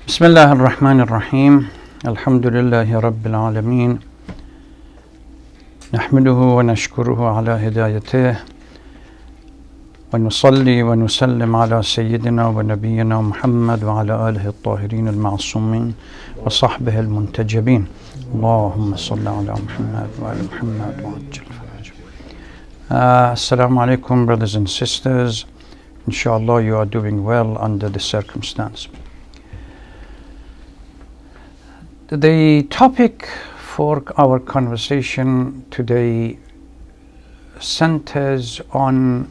بسم الله الرحمن الرحيم الحمد لله رب العالمين نحمده ونشكره على هدايته ونصلي ونسلم على سيدنا ونبينا محمد وعلى آله الطاهرين المعصومين وصحبه المنتجبين اللهم صل على محمد وعلى محمد وعجل فرجه. Assalamu alaikum, brothers and sisters. Inshallah you are doing well under the circumstance. The topic for our conversation today centers on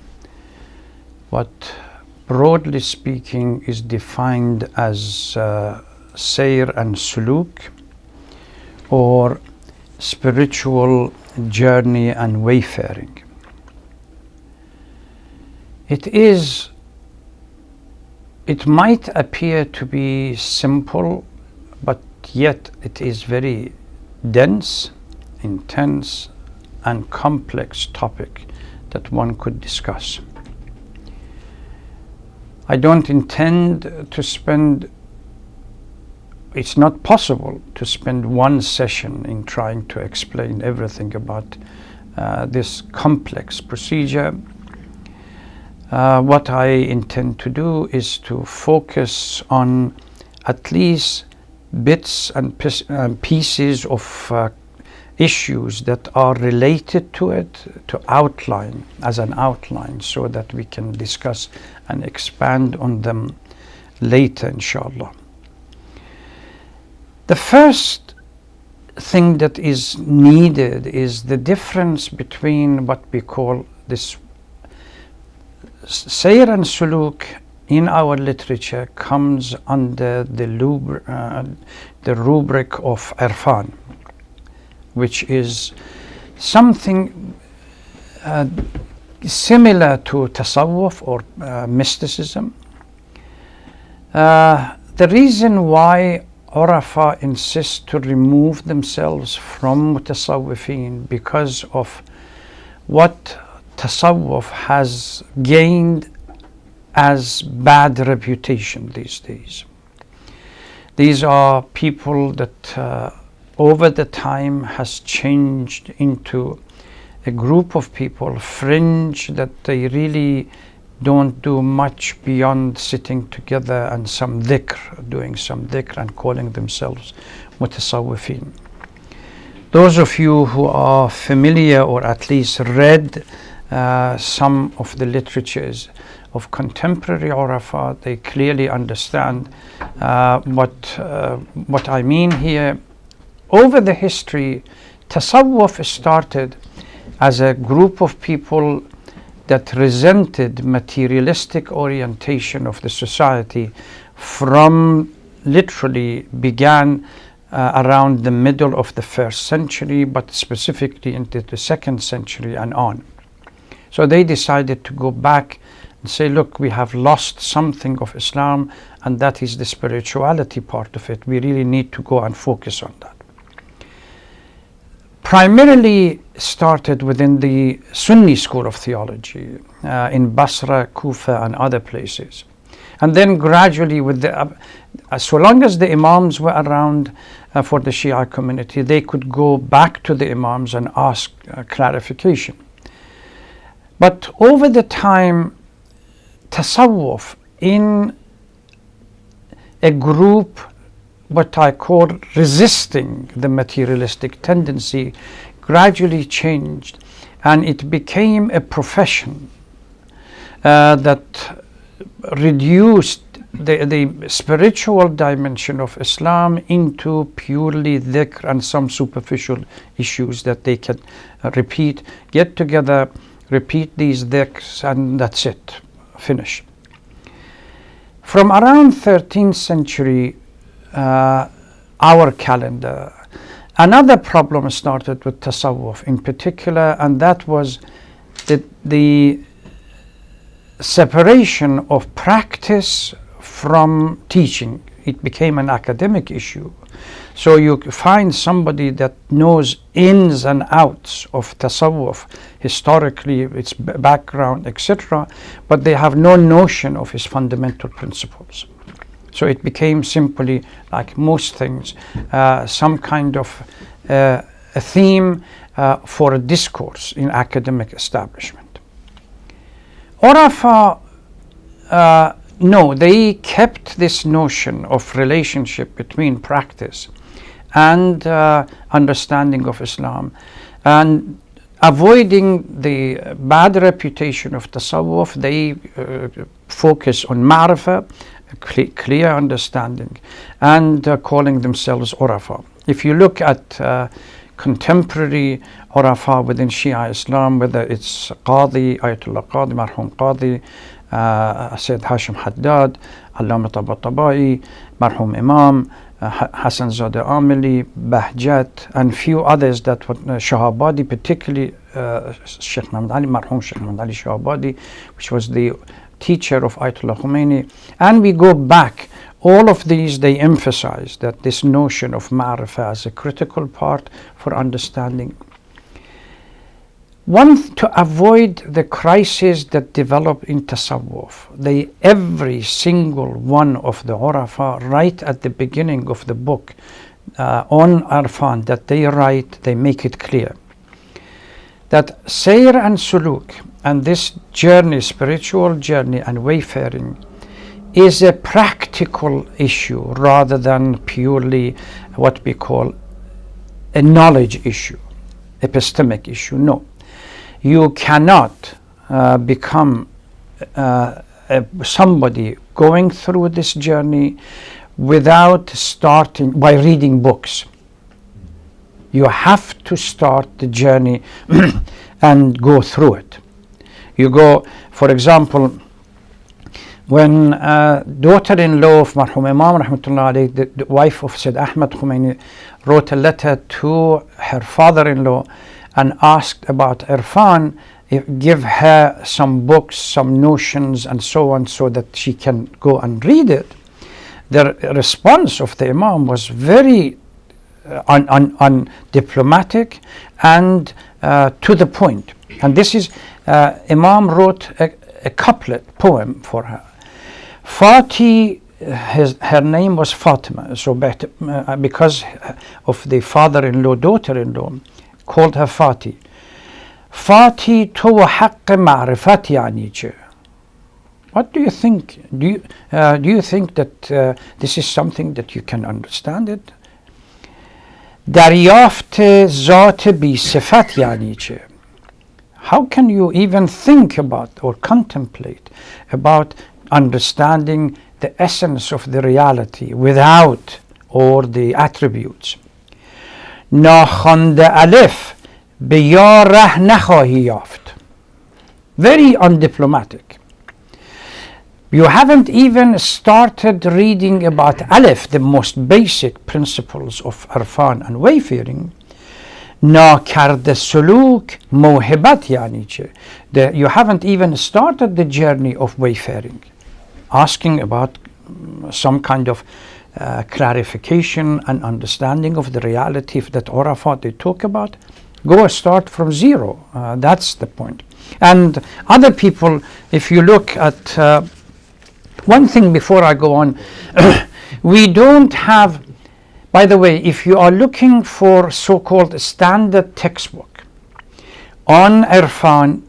what, broadly speaking, is defined as sayr and suluk, or spiritual journey and wayfaring. It might appear to be simple, but yet it is very dense, intense, and complex topic that one could discuss. I don't intend to spend, it's not possible to spend one session in trying to explain everything about this complex procedure. What I intend to do is to focus on at least bits and pieces of issues that are related to it, to outline as an outline, so that we can discuss and expand on them later, inshallah. The first thing that is needed is the difference between what we call this sayr and suluk in our literature comes under the rubric of irfan, which is something similar to tasawwuf or mysticism. The reason why Urafa insists to remove themselves from mutasawwifin because of what tasawwuf has gained as bad reputation these days. These are people that over the time has changed into a group of people, fringe, that they really don't do much beyond sitting together and doing some dhikr and calling themselves mutasawwifin. Those of you who are familiar or at least read some of the literatures of contemporary Urafa, they clearly understand what I mean here. Over the history, tasawwuf started as a group of people that resented materialistic orientation of the society from literally began around the middle of the 1st century, but specifically into the 2nd century and on. So they decided to go back and say, look, we have lost something of Islam, and that is the spirituality part of it. We really need to go and focus on that. Primarily started within the Sunni school of theology in Basra, Kufa, and other places. And then gradually, so long as the Imams were around for the Shia community, they could go back to the Imams and ask clarification. But over the time, tasawwuf in a group, what I call resisting the materialistic tendency, gradually changed, and it became a profession that reduced the spiritual dimension of Islam into purely dhikr and some superficial issues that they can repeat, get together, repeat these dhikrs, and that's it, finish. From around 13th century, our calendar, another problem started with tasawwuf in particular, and that was the separation of practice from teaching. It became an academic issue. So you find somebody that knows ins and outs of tasawwuf, historically, its background, etc., but they have no notion of its fundamental principles. So it became simply, like most things, some kind of a theme for a discourse in academic establishment. Urafa, no, they kept this notion of relationship between practice and understanding of Islam, and avoiding the bad reputation of tasawwuf. They focus on ma'rifah, clear understanding, and calling themselves Urafa. If you look at contemporary Urafa within Shia Islam, whether it's Qadi, Ayatollah Qadi, Marhum Qadi, Sayyid Hashim Haddad, Allama Tabatabai, Marhum Imam, Hassan Zadeh Amili, Bahjat, and few others that were Shahabadi, particularly Sheikh Muhammad Ali, Marhum Sheikh Muhammad Ali Shahabadi, which was the teacher of Ayatollah Khomeini. And we go back, all of these, they emphasize that this notion of ma'rifah as a critical part for understanding. One, to avoid the crisis that develop in tasawwuf, every single one of the Urafa, right at the beginning of the book on Arfan that they write, they make it clear that Sayr and Suluk, and this journey, spiritual journey and wayfaring, is a practical issue rather than purely what we call a knowledge issue, epistemic issue. No. You cannot become somebody going through this journey without starting by reading books. You have to start the journey and go through it. You go, for example, when daughter-in-law of Marhum Imam Rahmatullah alayhi, the wife of Sayyid Ahmad Khomeini, wrote a letter to her father-in-law and asked about Irfan, give her some books, some notions and so on, so that she can go and read it. The response of the Imam was very undiplomatic and to the point. And this is, Imam wrote a couplet poem for her. Fati, her name was Fatima, so because of the father-in-law, daughter-in-law, called her Fati. Fati to haqq ma'rifati yani. What do you think? Do you think that this is something that you can understand it? Daryafte zat bi sifat yani. How can you even think about or contemplate about understanding the essence of the reality without or the attributes? ناخوانده الف به یا ره نخواهی یافت. Very undiplomatic. You haven't even started reading about Alif, the most basic principles of Arfan and wayfaring. ناکرده سلوک موهبت یعنی چه? You haven't even started the journey of wayfaring. Asking about some kind of clarification and understanding of the reality that Urafa they talk about. Go start from zero. That's the point. And other people, if you look at one thing before I go on, we don't have, by the way, if you are looking for so-called standard textbook on Irfan,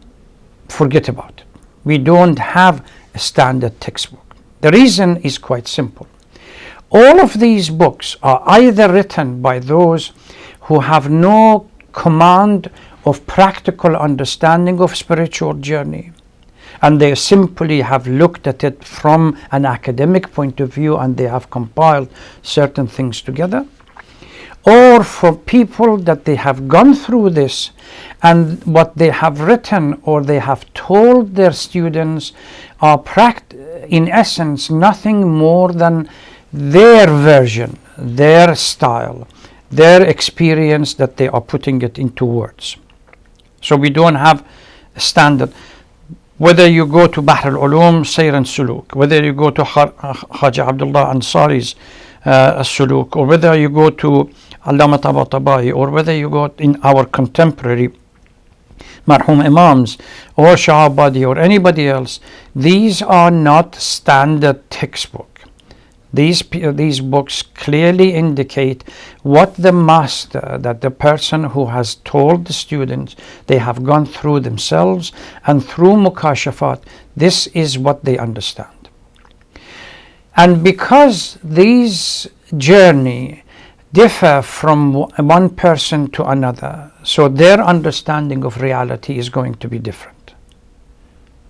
forget about it. We don't have a standard textbook. The reason is quite simple. All of these books are either written by those who have no command of practical understanding of spiritual journey, and they simply have looked at it from an academic point of view and they have compiled certain things together, or for people that they have gone through this and what they have written or they have told their students are in essence nothing more than their version, their style, their experience that they are putting it into words. So we don't have a standard. Whether you go to Bahr al-Ulum, Sayr and Suluk, whether you go to Khaja Abdullah Ansari's Suluk, or whether you go to Allama Tabatabai, or whether you go in our contemporary Marhum Imams or Shahabadi or anybody else, these are not standard textbook. These books clearly indicate what the master, that the person who has told the students, they have gone through themselves, and through mukashafat, this is what they understand. And because these journey differ from one person to another, so their understanding of reality is going to be different.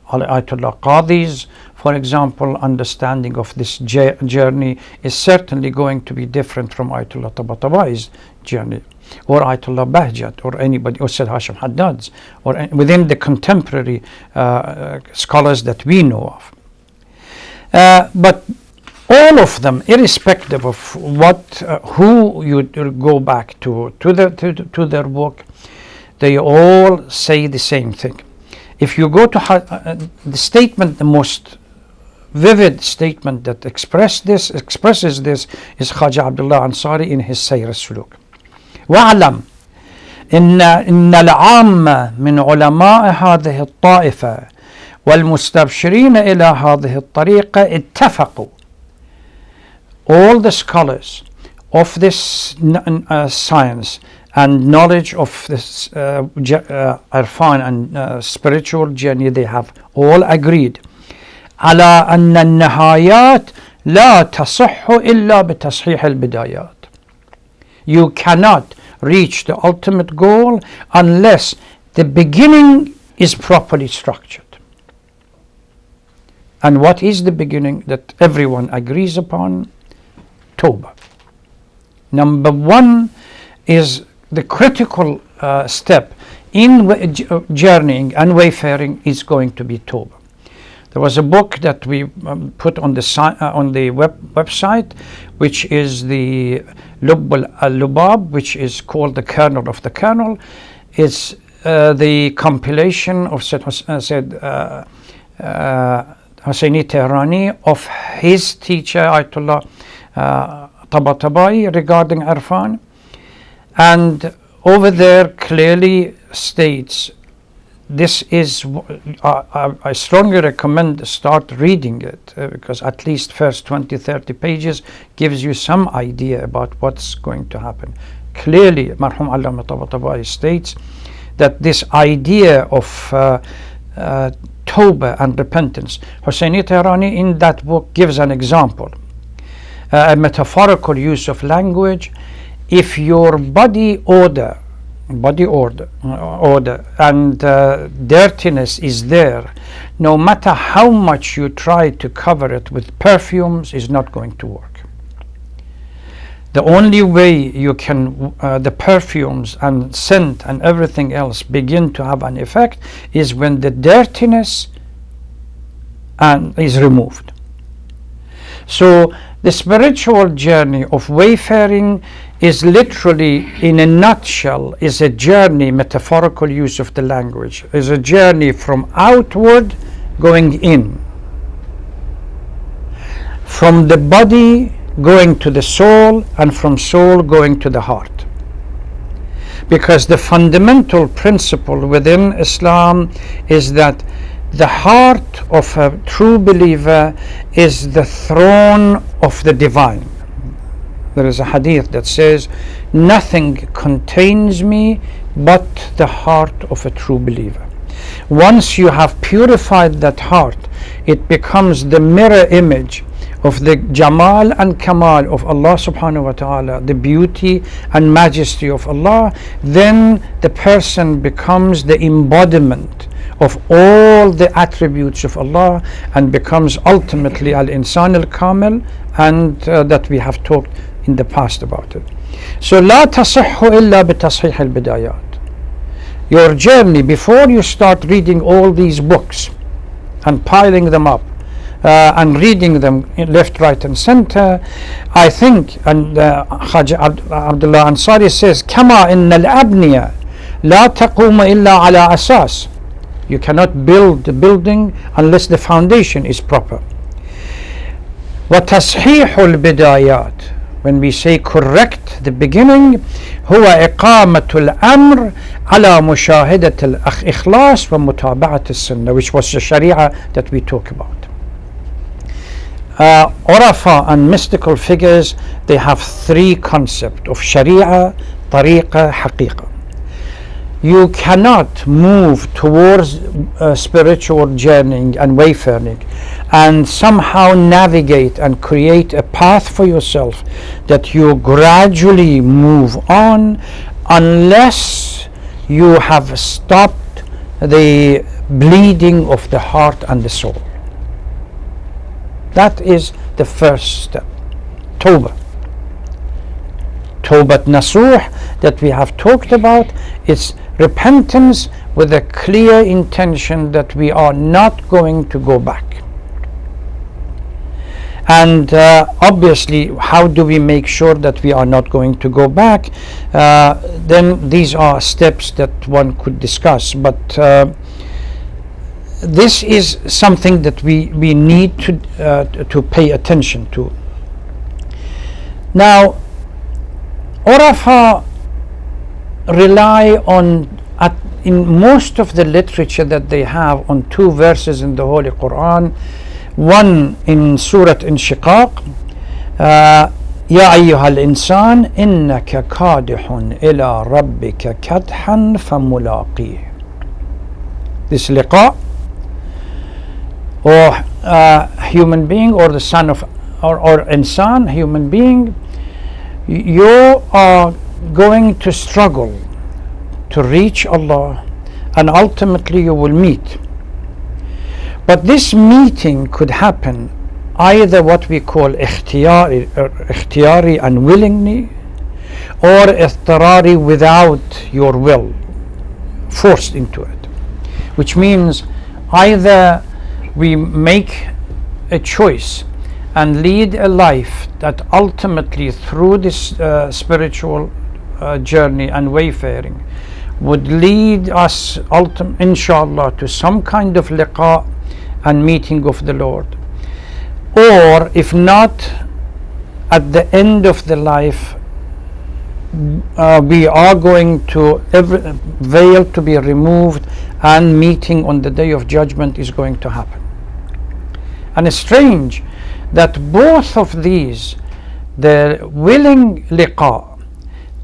Ayatollah Qadi's, for example, understanding of this journey is certainly going to be different from Ayatollah Tabatabai's journey, or Ayatollah Bahjat, or anybody, or Sayyid Hashim Haddad's, or within the contemporary scholars that we know of. But all of them, irrespective of who you go back to their work, they all say the same thing. If you go to the statement, the most vivid statement that expresses this is Khaja Abdullah Ansari in his Sayr al-Suluk. وَاعْلَمْ إن العامة من علماء هذه الطائفة والمستبشرين إلى هذه الطريقة اتفقوا. All the scholars of this science and knowledge of this irfan and spiritual journey, they have all agreed على أن النهايات لا تصح إلا بتصحيح البدايات. You cannot reach the ultimate goal unless the beginning is properly structured. And what is the beginning that everyone agrees upon? Tawbah. Number one is the critical step in journeying and wayfaring is going to be Tawbah. There was a book that we put on the website, which is the Lubb al-Lubab, which is called the Kernel of the Kernel. It's the compilation of Sayyid Husseini Tehrani of his teacher Ayatollah Tabatabai regarding Irfan, and over there clearly states this is, I strongly recommend start reading it because at least first 20-30 pages gives you some idea about what's going to happen. Clearly Marhum Allama Tabatabai states that this idea of Tawbah and repentance, Husseini Tehrani in that book gives an example, a metaphorical use of language. If your body odor and dirtiness is there, no matter how much you try to cover it with perfumes, is not going to work. The only way you can the perfumes and scent and everything else begin to have an effect is when the dirtiness is removed. So the spiritual journey of wayfaring is literally, in a nutshell, is a journey, metaphorical use of the language, is a journey from outward going in, from the body going to the soul, and from soul going to the heart. Because the fundamental principle within Islam is that the heart of a true believer is the throne of the divine. There is a hadith that says, nothing contains me but the heart of a true believer. Once you have purified that heart, it becomes the mirror image of the Jamal and Kamal of Allah subhanahu wa ta'ala, the beauty and majesty of Allah. Then the person becomes the embodiment of all the attributes of Allah and becomes ultimately al-insan al-kamil, and that we have talked in the past about it. So لا تصح إلا بتصحيح البدايات. Your journey, before you start reading all these books and piling them up and reading them left, right and center, I think, and Khaja Abdullah Ansari says, كما إن الأبنية لا تقوم إلا على أساس. You cannot build the building unless the foundation is proper. وتصحيح البدايات, when we say correct the beginning, هو إقامة الأمر على مشاهدة الإخلاص ومتابعة السنة, which was the Sharia that we talk about. Urafa and mystical figures, they have three concepts of Sharia, Tariqa, Haqiqa. You cannot move towards spiritual journeying and wayfaring and somehow navigate and create a path for yourself that you gradually move on unless you have stopped the bleeding of the heart and the soul. That is the first step. Tawbah. Tawbat Nasuh that we have talked about is repentance with a clear intention that we are not going to go back. And obviously, how do we make sure that we are not going to go back? Then these are steps that one could discuss. But this is something that we need to pay attention to. Now, Urafa rely on, in most of the literature that they have, on two verses in the Holy Quran. One in Surah Inshiqaq, يا أيها الإنسان إنك كادح إلى ربك كدحا فملاقيه. This liqa, or human being, or the son of, or insan, human being, you are going to struggle to reach Allah, and ultimately you will meet. But this meeting could happen either what we call ikhtiyari, unwillingly, or ittirari, without your will, forced into it. Which means either we make a choice and lead a life that ultimately, through this spiritual journey and wayfaring, would lead us inshallah to some kind of liqa and meeting of the Lord. Or if not, at the end of the life, we are going to, every veil to be removed, and meeting on the day of judgment is going to happen. And it's strange that both of these, the willing liqa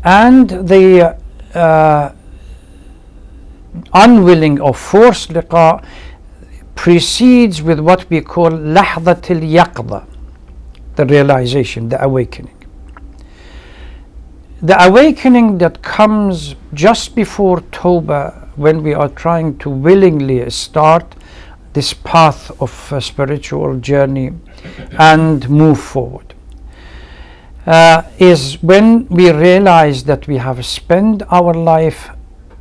and the unwilling or forced liqa, precedes with what we call lahdat al-yaqda, the realization, the awakening. The awakening that comes just before Tawbah, when we are trying to willingly start this path of spiritual journey and move forward, is when we realize that we have spent our life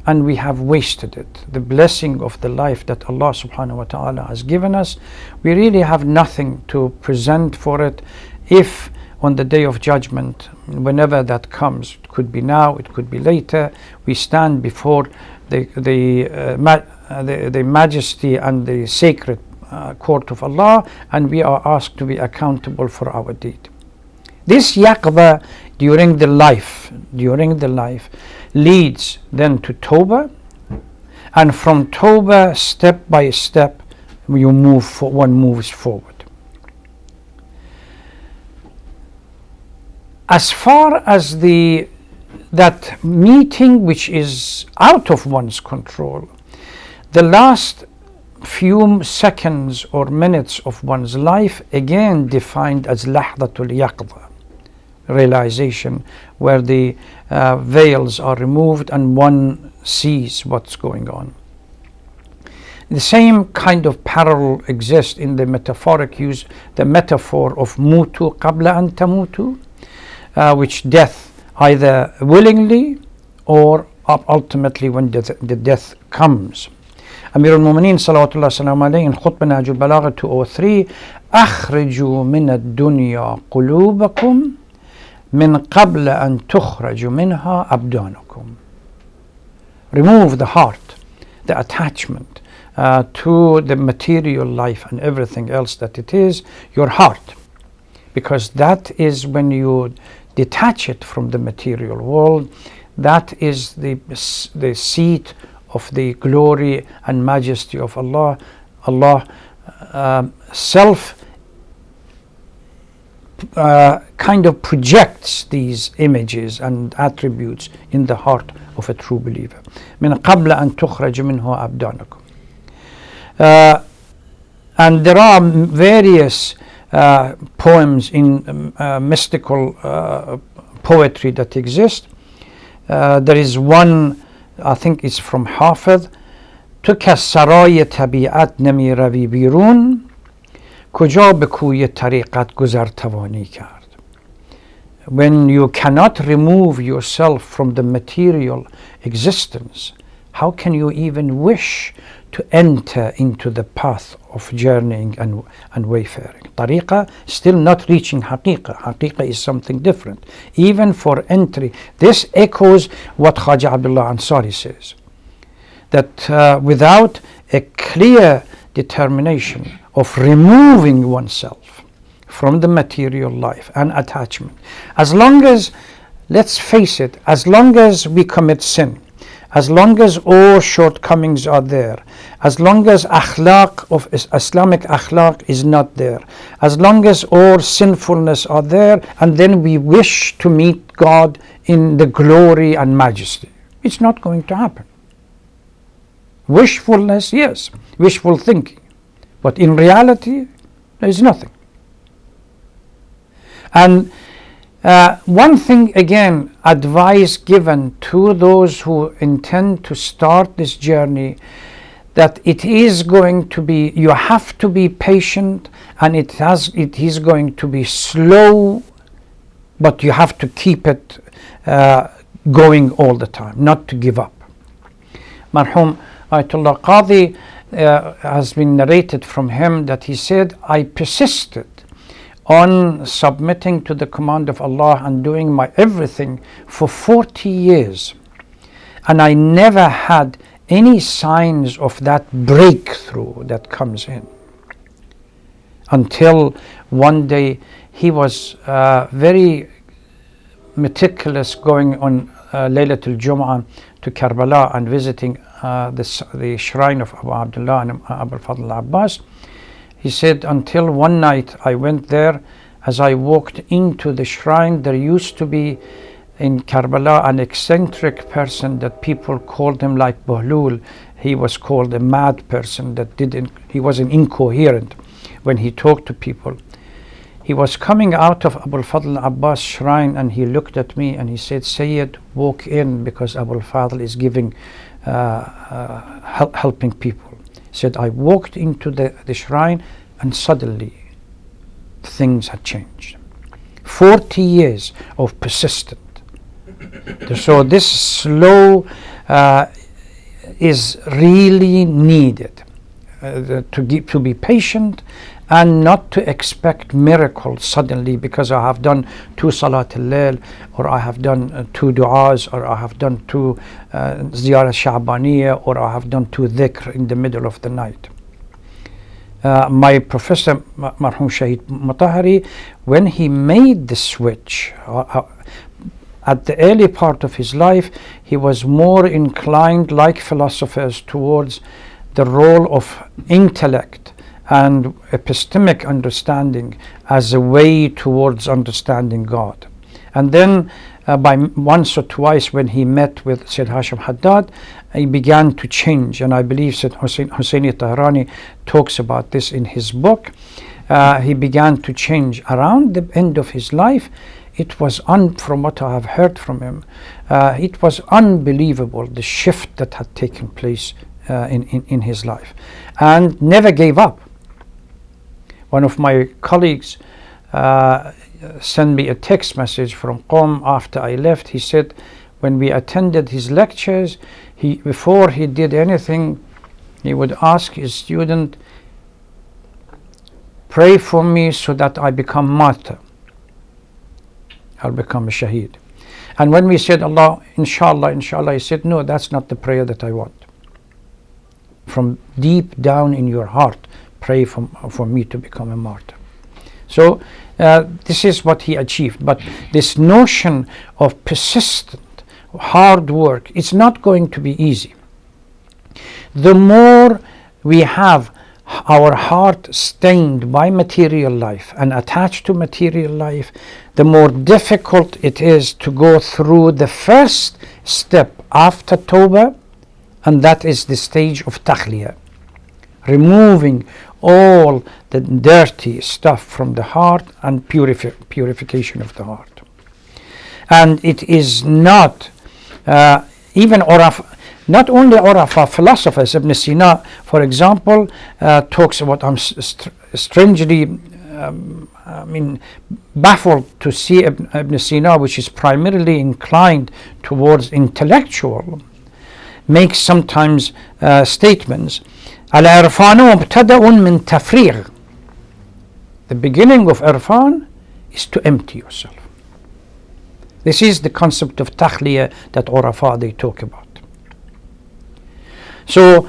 and we have wasted it. The blessing of the life that Allah subhanahu wa ta'ala has given us, we really have nothing to present for it. If on the day of judgment, whenever that comes, it could be now, it could be later, we stand before the majesty and the sacred court of Allah, and we are asked to be accountable for our deed. This yaqba during the life leads then to Tawbah, and from Tawbah, step by step, one moves forward. As far as that meeting which is out of one's control, the last few seconds or minutes of one's life, again defined as lahdatul yaqda, realization, where the veils are removed and one sees what's going on. The same kind of parallel exists in the metaphoric use, the metaphor of mutu qabla an tamutu, which death, either willingly or ultimately when the death comes. Amir al-Mu'mineen salawatullah salam alayhi in Khutbah Nahjul Balagha 203, أخرجوا من الدنيا قلوبكم من قبل أن تخرج منها أبدانكم. Remove the heart, the attachment to the material life and everything else that it is, your heart, because that is when you detach it from the material world, that is the seat of the glory and majesty of Allah. Allah self kind of projects these images and attributes in the heart of a true believer. من قبل أن تخرج منه أبدانكم. And there are various poems in mystical poetry that exist. There is one, I think it's from Hafid. تو که سرای طبیعت نمی روی بیرون کجا به کوی طریقت گذر توانی کرد. When you cannot remove yourself from the material existence, how can you even wish to enter into the path of journeying and wayfaring? Tariqa still not reaching haqiqa. Haqiqa is something different. Even for entry, this echoes what Khaja Abdullah Ansari says, that without a clear determination of removing oneself from the material life and attachment, as long as, let's face it, as long as we commit sin, as long as all shortcomings are there, as long as akhlaq of Islamic akhlaq is not there, as long as all sinfulness are there, and then we wish to meet God in the glory and majesty, it's not going to happen. Wishfulness, yes, wishful thinking, but in reality there is nothing. And one thing again, advice given to those who intend to start this journey, that it is going to be, you have to be patient, and it is going to be slow, but you have to keep it going all the time, not to give up. Marhum Ayatollah Qadi has been narrated from him that he said, I persisted on submitting to the command of Allah and doing my everything for 40 years, and I never had any signs of that breakthrough that comes in, until one day he was very meticulous, going on Laylatul Jum'ah to Karbala and visiting the shrine of Abu Abdullah and Abu al-Fadl Abbas. He said, until one night I went there, as I walked into the shrine, there used to be in Karbala an eccentric person that people called him like Bahlul. He was called a mad person, he wasn't incoherent when he talked to people. He was coming out of Abu al-Fadl Abbas shrine, and he looked at me and he said, Sayyid, walk in, because Abu al-Fadl is giving helping people. He said, I walked into the shrine, and suddenly things had changed. 40 years of persistent. So this slow is really needed, to be patient and not to expect miracles suddenly, because I have done 2 Salat al-Layl, or I have done 2 du'as, or I have done 2 Ziyarah Sha'baniyah, or I have done 2 dhikr in the middle of the night. My professor, Marhum Shahid Mutahari, when he made the switch, at the early part of his life, he was more inclined, like philosophers, towards the role of intellect and epistemic understanding as a way towards understanding God. And then by once or twice when he met with Sayyid Hashim Haddad, he began to change, and I believe Sayyid Husseini Tahrani talks about this in his book. He began to change around the end of his life. It was, from what I have heard from him, it was unbelievable, the shift that had taken place in his life, and never gave up. One of my colleagues sent me a text message from Qom after I left. He said, when we attended his lectures, before he did anything, he would ask his student, pray for me so that I become martyr, I'll become a shaheed. And when we said, Allah, inshallah, inshallah, he said, no, that's not the prayer that I want. From deep down in your heart, pray for me to become a martyr. So this is what he achieved. But this notion of persistent hard work, it's not going to be easy. The more we have our heart stained by material life and attached to material life, the more difficult it is to go through the first step after Tawbah, and that is the stage of Takhliya, removing all the dirty stuff from the heart and purification of the heart. And it is not even not only Urafa philosophers. Ibn Sina, for example, talks about, I'm strangely baffled to see Ibn Sina, which is primarily inclined towards intellectual, makes sometimes statements. Al-irfanu mubtada'un min tafrigh. The beginning of irfan is to empty yourself. This is the concept of takhliya that Urafa they talk about. So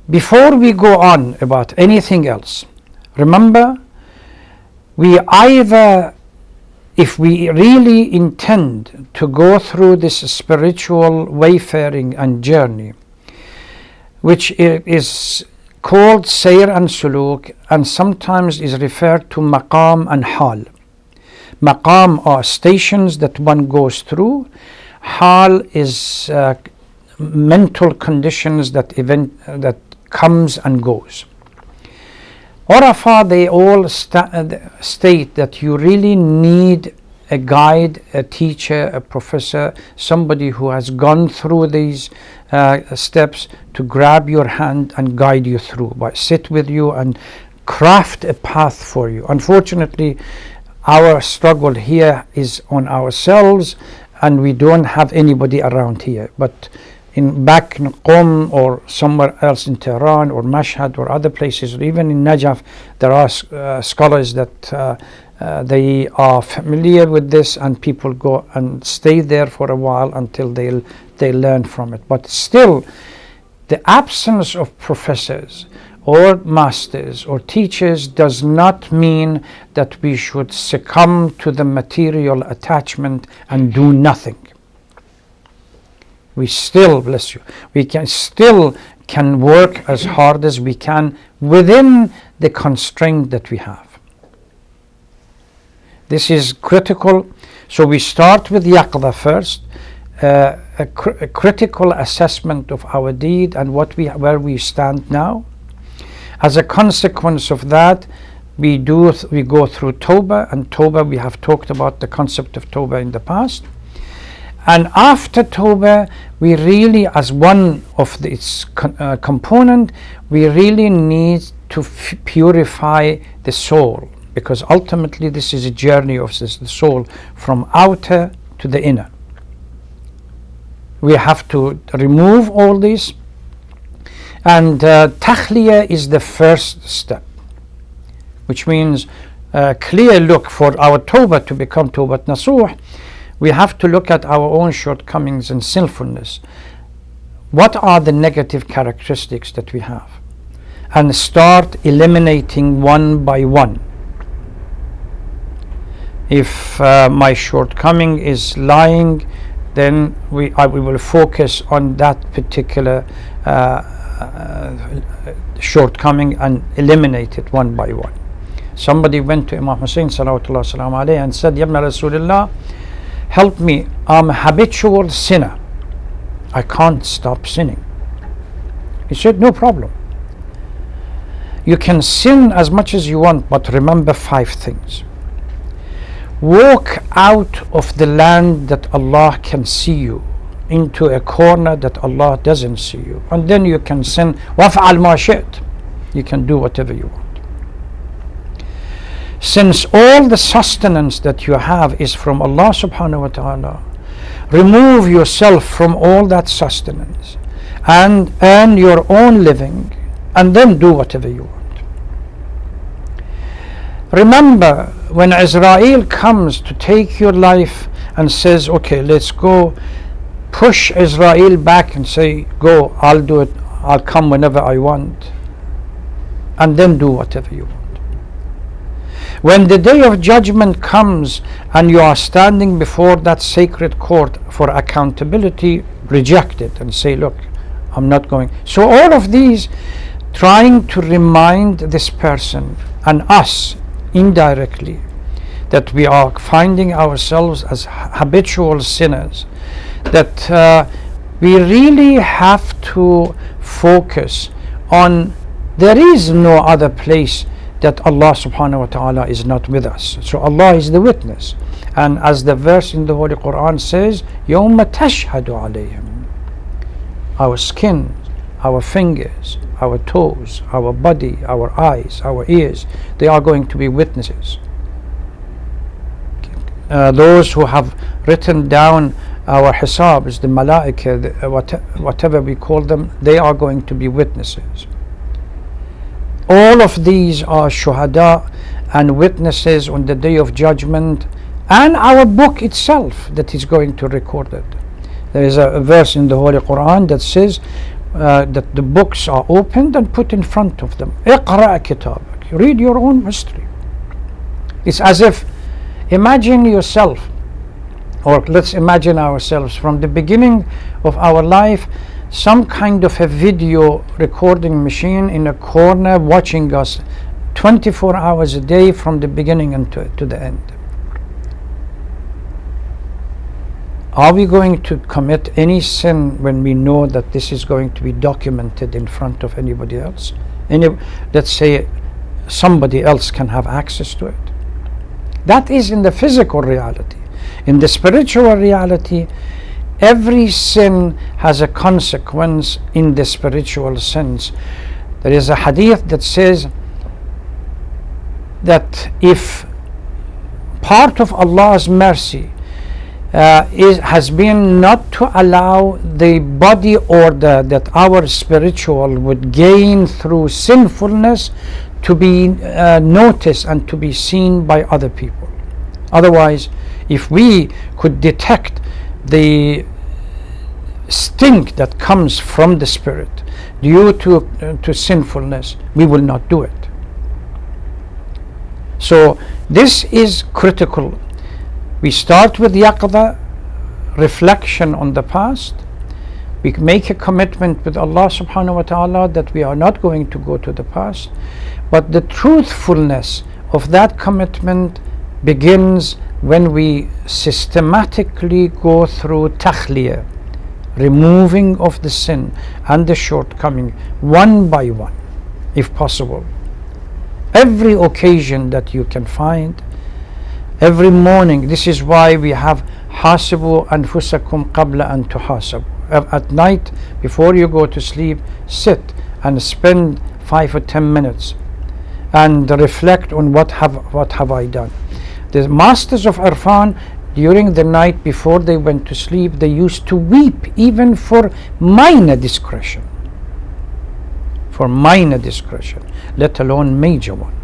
before we go on about anything else, remember, we either, if we really intend to go through this spiritual wayfaring and journey, which is called sayr and suluk, and sometimes is referred to maqam and hal. Maqam are stations that one goes through. Hal is mental conditions that comes and goes. Urafa, they all state that you really need a guide, a teacher, a professor, somebody who has gone through these steps to grab your hand and guide you through, but sit with you and craft a path for you. Unfortunately, our struggle here is on ourselves, and we don't have anybody around here. But back in Qom or somewhere else in Tehran or Mashhad or other places, or even in Najaf, there are scholars that they are familiar with this, and people go and stay there for a while until they learn from it. But still, the absence of professors or masters or teachers does not mean that we should succumb to the material attachment and do nothing. We still, bless you, we can work as hard as we can within the constraint that we have. This is critical. So we start with yaqza first, a critical assessment of our deed and where we stand now. As a consequence of that, we go through Tawbah, and Tawbah, we have talked about the concept of Tawbah in the past. And after Tawbah, we really, as one of its component, we really need to purify the soul, because ultimately this is a journey of the soul from outer to the inner. We have to remove all this, and takhliya is the first step, which means clear look for our Tawbah to become Tawbat Nasuh. We have to look at our own shortcomings and sinfulness. What are the negative characteristics that we have? And start eliminating one by one. If my shortcoming is lying, then we will focus on that particular shortcoming and eliminate it one by one. Somebody went to Imam Hussein salawatullah salam alayhi and said, Ya Ibn Rasulullah, help me, I'm a habitual sinner, I can't stop sinning. He said, no problem, you can sin as much as you want, but remember 5 things. Walk out of the land that Allah can see you into a corner that Allah doesn't see you, and then you can sin. وَافْعَلْ مَا شِئْتَ. You can do whatever you want. Since all the sustenance that you have is from Allah subhanahu wa ta'ala, remove yourself from all that sustenance and earn your own living, and then do whatever you want. Remember, when Israel comes to take your life and says, okay, let's go, push Israel back and say, go, I'll do it, I'll come whenever I want, and then do whatever you want. When the day of judgment comes and you are standing before that sacred court for accountability, reject it and say, look, I'm not going. So all of these trying to remind this person and us indirectly that we are finding ourselves as habitual sinners, that we really have to focus on there is no other place that Allah subhanahu wa ta'ala is not with us. So Allah is the witness. And as the verse in the Holy Quran says, يَوْمَ تَشْهَدُ عَلَيْهِمْ, our skin, our fingers, our toes, our body, our eyes, our ears, they are going to be witnesses. Those who have written down our hisabs, the malaika, whatever we call them, they are going to be witnesses. All of these are shuhada and witnesses on the day of judgment, and our book itself that is going to record it. There is a verse in the Holy Quran that says that the books are opened and put in front of them. اقرأ كتابك, read your own history. It's as if, imagine yourself, or let's imagine ourselves from the beginning of our life, some kind of a video recording machine in a corner watching us 24 hours a day from the beginning and to the end. Are we going to commit any sin when we know that this is going to be documented in front of anybody else? Let's say somebody else can have access to it. That is in the physical reality. In the spiritual reality, every sin has a consequence in the spiritual sense. There is a hadith that says that if part of Allah's mercy has been not to allow the body order that our spiritual would gain through sinfulness to be noticed and to be seen by other people. Otherwise, if we could detect the stink that comes from the spirit due to sinfulness, we will not do it. So this is critical. We start with yaqza, reflection on the past. We make a commitment with Allah subhanahu wa ta'ala that we are not going to go to the past, but the truthfulness of that commitment begins when we systematically go through takhliyah, removing of the sin and the shortcoming one by one, if possible. Every occasion that you can find, every morning. This is why we have hasibu anfusakum qabla an tuhasabu. At night, before you go to sleep, sit and spend 5 or 10 minutes and reflect on what have I done. The masters of Irfan, during the night before they went to sleep, they used to weep even for minor discretion. For minor discretion, let alone major one.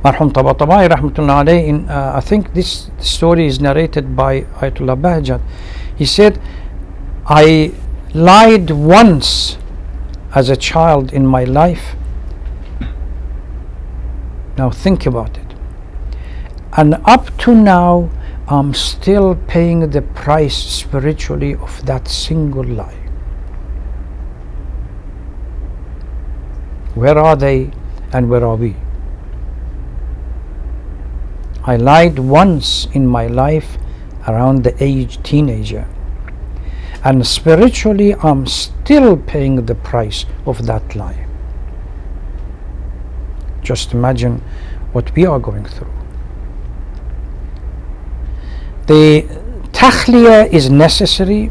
Marhum Tabatabai rahmatullah alayhi, I think this story is narrated by Ayatollah Bahjat. He said, I lied once as a child in my life. Now think about it. And up to now, I'm still paying the price spiritually of that single lie. Where are they and where are we? I lied once in my life around the age teenager, and spiritually I'm still paying the price of that lie. Just imagine what we are going through. The takhliyah is necessary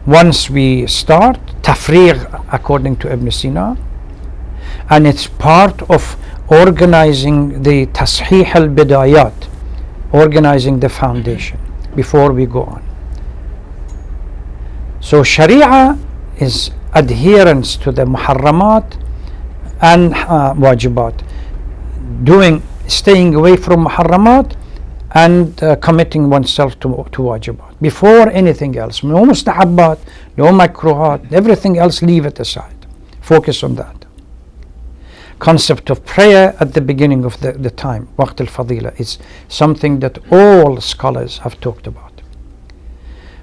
once we start, tafriq according to Ibn Sina, and it's part of organizing the tashih al-bidayat, organizing the foundation before we go on. So Sharia is adherence to the muharramat and wajibat, staying away from muharramat and committing oneself to wajibat before anything else. No mustahabbat, no makruhat, everything else leave it aside. Focus on that. Concept of prayer at the beginning of the time, waqt al-fadila, is something that all scholars have talked about.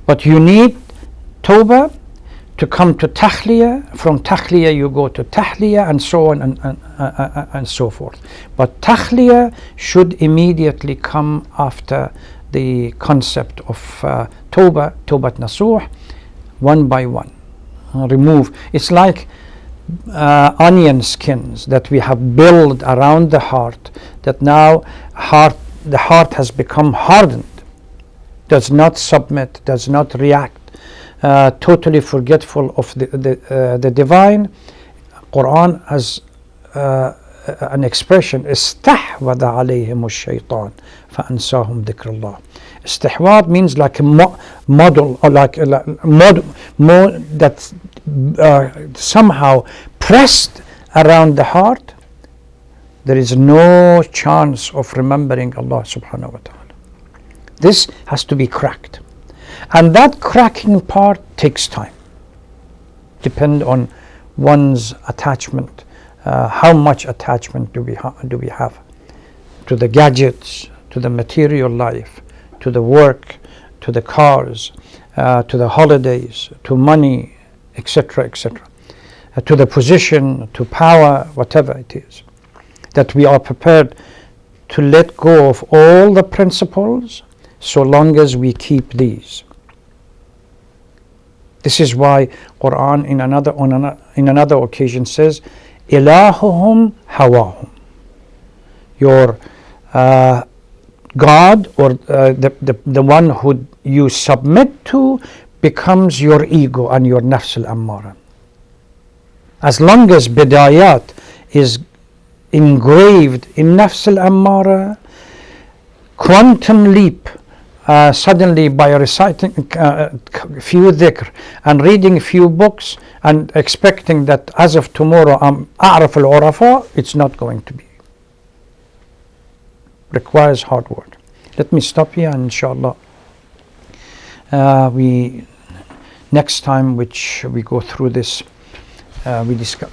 But you need tawbah to come to Tahliya. From Tahliya you go to Tahliya, and so on and so forth. But Tahliya should immediately come after the concept of Tawbah Nasuh, one by one. Remove. It's like onion skins that we have built around the heart, that now the heart has become hardened, does not submit, does not react, totally forgetful of the divine. Quran has an expression, استحوذ عليهم الشيطان فأنساهم ذكر الله. Istihwad means like a model, or like that somehow pressed around the heart. There is no chance of remembering Allah subhanahu wa ta'ala. This has to be cracked, and that cracking part takes time. Depend on one's attachment. How much attachment do we have to the gadgets, to the material life, to the work, to the cars, to the holidays, to money, etc., etc., to the position, to power, whatever it is, that we are prepared to let go of all the principles so long as we keep these. This is why Quran in another occasion says, ilahuhum hawahum. Your God, or the one who you submit to, becomes your ego and your nafs al-ammara. As long as bidayat is engraved in nafs al-ammara, quantum leap, suddenly by reciting few dhikr and reading few books and expecting that as of tomorrow I'm a'raf al-urafa, it's not going to be. Requires hard work. Let me stop here, and inshallah we next time which we go through this we discuss